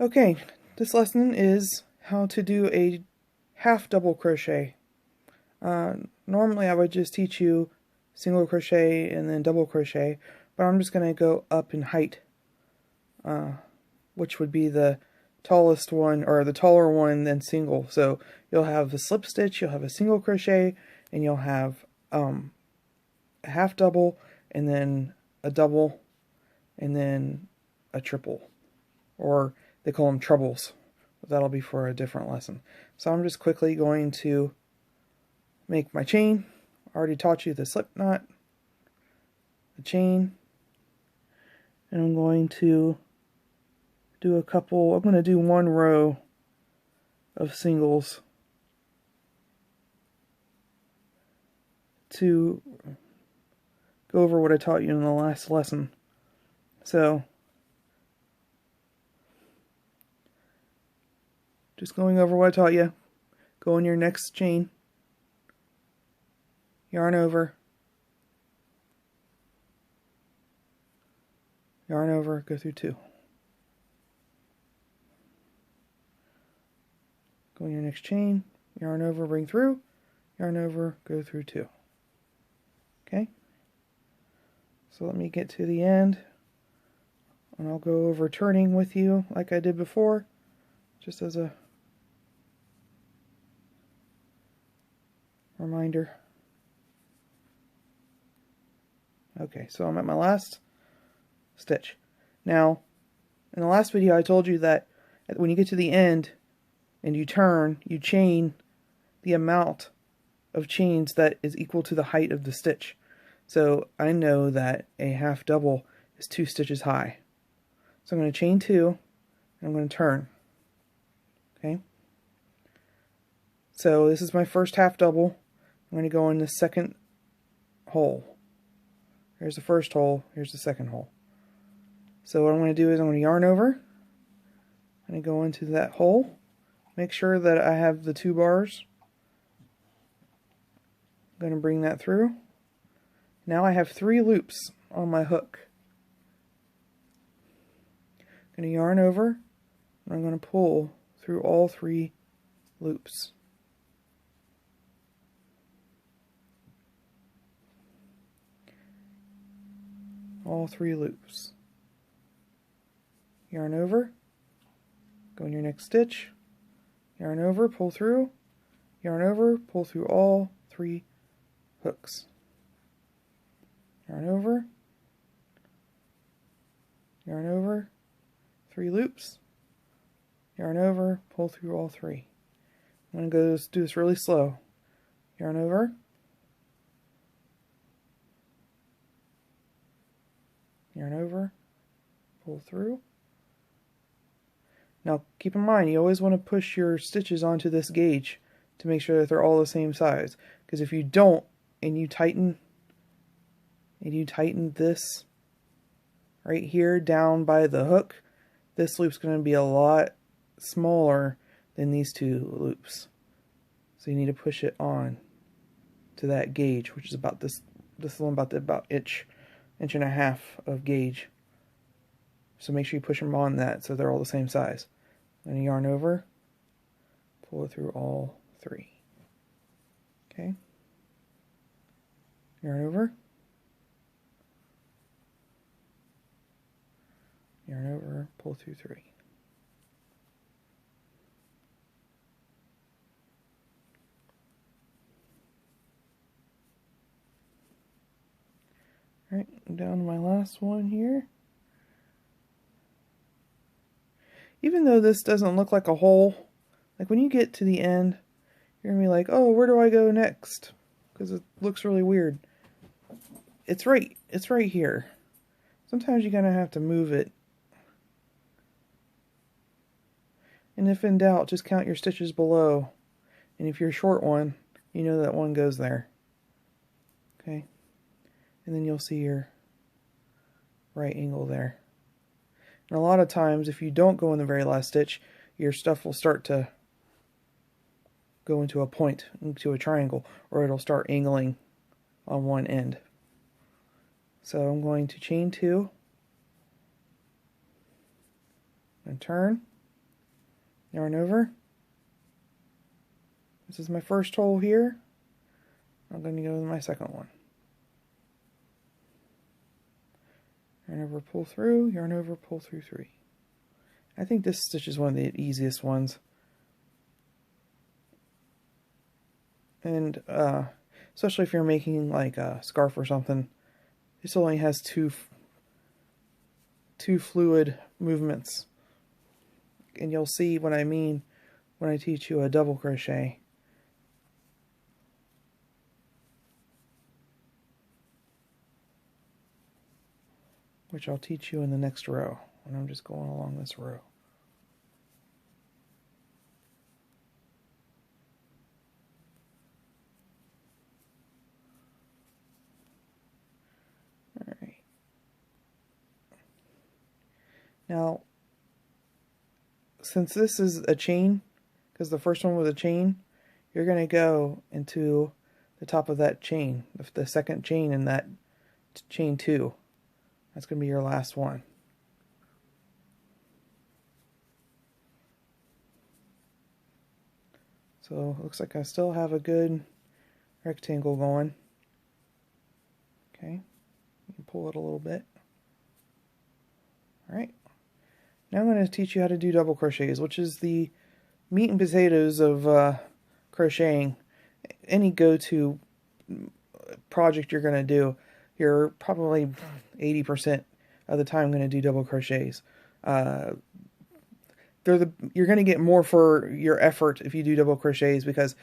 Okay, this lesson is how to do a half double crochet. Normally I would just teach you single crochet and then double crochet, but I'm just going to go up in height, which would be the tallest one, or the taller one than single. So you'll have a slip stitch, you'll have a single crochet, and you'll have a half double, and then a double, and then a triple, or they call them trebles. That'll be for a different lesson. So I'm just quickly going to make my chain. I already taught you the slip knot, the chain, and I'm going to do I'm going to do one row of singles to go over what I taught you in the last lesson. So just going over what I taught you. Go in your next chain, yarn over, go through two. Go in your next chain, yarn over, bring through, yarn over, go through two. Okay? So let me get to the end, and I'll go over turning with you like I did before, just as a reminder. Okay, so I'm at my last stitch. Now, in the last video I told you that when you get to the end and you turn, you chain the amount of chains that is equal to the height of the stitch. So I know that a half double is 2 stitches high. So I'm going to chain 2, and I'm going to turn. Okay? So this is my first half double. I'm going to go in the second hole. Here's the first hole, here's the second hole. So what I'm going to do is I'm going to yarn over. I'm going to go into that hole. Make sure that I have the 2 bars. I'm going to bring that through. Now I have 3 loops on my hook. I'm going to yarn over, and I'm going to pull through all 3 loops. All 3 loops. Yarn over, go in your next stitch, yarn over, pull through, yarn over, pull through all 3 hooks. Yarn over, 3 loops, yarn over, pull through all 3. I'm going to do this really slow. Yarn over, yarn over, pull through. Now keep in mind, you always want to push your stitches onto this gauge to make sure that they're all the same size, because if you don't and you tighten this right here down by the hook, this loop's going to be a lot smaller than these 2 loops. So you need to push it on to that gauge, which is about this one, about inch and a half of gauge. So make sure you push them on that so they're all the same size. I'm going to yarn over, pull it through all 3. Okay? Yarn over, yarn over, pull through 3. Alright, down to my last one here. Even though this doesn't look like a hole, like when you get to the end, you're going to be like, oh, where do I go next? Because it looks really weird. It's right here. Sometimes you're going to have to move it. And if in doubt, just count your stitches below. And if you're a short one, you know that one goes there. Okay? And then you'll see your right angle there. And a lot of times, if you don't go in the very last stitch, your stuff will start to go into a point, into a triangle, or it'll start angling on one end. So I'm going to chain 2 and turn. yarn over. This is my first hole here. I'm going to go with my second one. Yarn over, pull through, yarn over, pull through 3. I think this stitch is one of the easiest ones. And especially if you're making like a scarf or something, this only has two fluid movements. And you'll see what I mean when I teach you a double crochet. Which I'll teach you in the next row, and I'm just going along this row. Alright. Now, since this is a chain, because the first one was a chain, you're going to go into the top of that chain, the second chain in that chain 2. That's going to be your last one. So it looks like I still have a good rectangle going. Okay, you can pull it a little bit. Alright, now I'm going to teach you how to do double crochets, which is the meat and potatoes of crocheting. Any go-to project you're going to do, you're probably 80% of the time going to do double crochets. You're going to get more for your effort if you do double crochets because,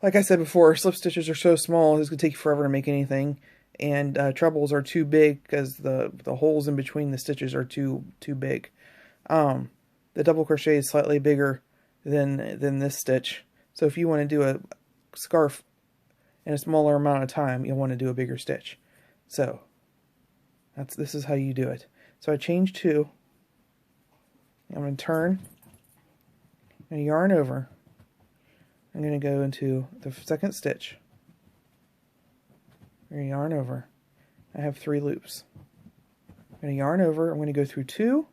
like I said before, slip stitches are so small it's going to take you forever to make anything, and trebles are too big because the holes in between the stitches are too big. The double crochet is slightly bigger than this stitch, so if you want to do a scarf in a smaller amount of time, you'll want to do a bigger stitch. So this is how you do it. So I change 2. I'm going to turn. I'm going to yarn over. I'm going to go into the second stitch. I'm going to yarn over. I have 3 loops. I'm going to yarn over. I'm going to go through 2.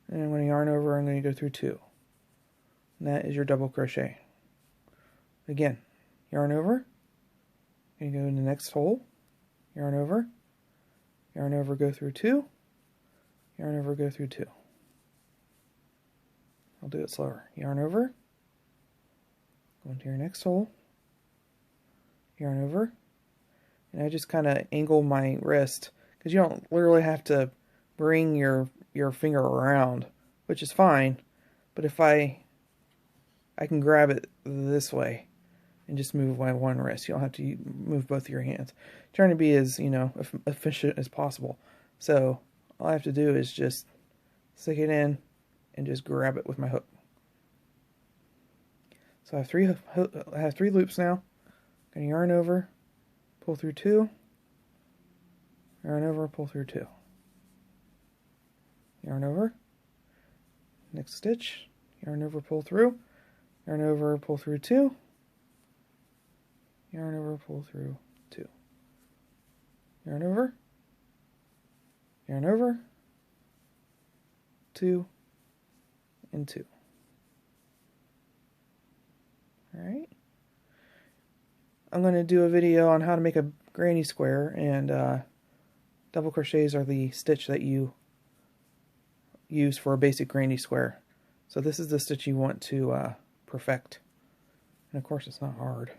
And I'm going to yarn over. I'm going to go through 2. And that is your double crochet. Again, yarn over. I'm going to go in the next hole. Yarn over, go through 2, yarn over, go through 2. I'll do it slower. Yarn over, go into your next hole, yarn over, and I just kind of angle my wrist because you don't literally have to bring your finger around, which is fine, but if I can grab it this way and just move my one wrist. You don't have to move both of your hands. Trying to be as, efficient as possible. So all I have to do is just stick it in and just grab it with my hook. So I have 3 loops now. I'm going to yarn over, pull through 2, yarn over, pull through 2. Yarn over, next stitch, yarn over, pull through, yarn over, pull through 2, yarn over, pull through 2. Yarn over, 2, and 2. Alright. I'm going to do a video on how to make a granny square, and double crochets are the stitch that you use for a basic granny square. So this is the stitch you want to perfect. And of course it's not hard.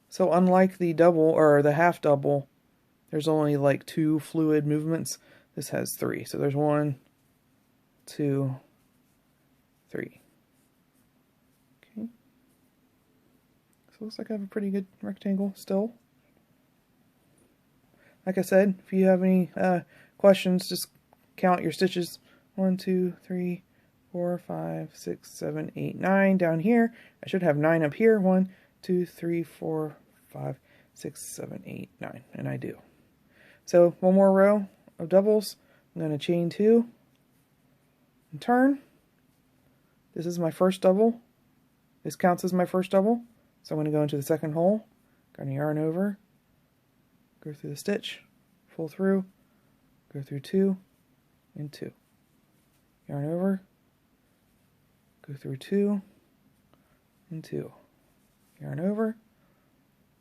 So unlike the double or the half double, there's only like 2 fluid movements. This has 3. So there's 1, 2, 3. Okay. So it looks like I have a pretty good rectangle still. Like I said, if you have any questions, just count your stitches. 1, 2, 3, 4, 5, 6, 7, 8, 9 down here. I should have 9 up here. 1, 2, 3, 4, 5, 6, 7, 8, 9. And I do. So one more row of doubles. I'm going to chain 2 and turn. This is my first double. This counts as my first double. So I'm going to go into the second hole. Going to yarn over. Go through the stitch. Pull through. Go through 2 and 2. yarn over, go through 2 and 2, yarn over,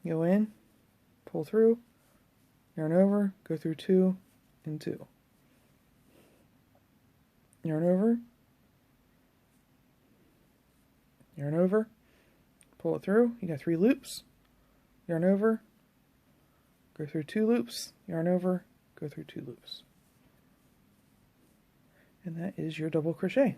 go in, pull through, yarn over, go through 2 and 2, yarn over, pull it through, you got 3 loops, yarn over, go through 2 loops, yarn over, go through 2 loops. And that is your double crochet.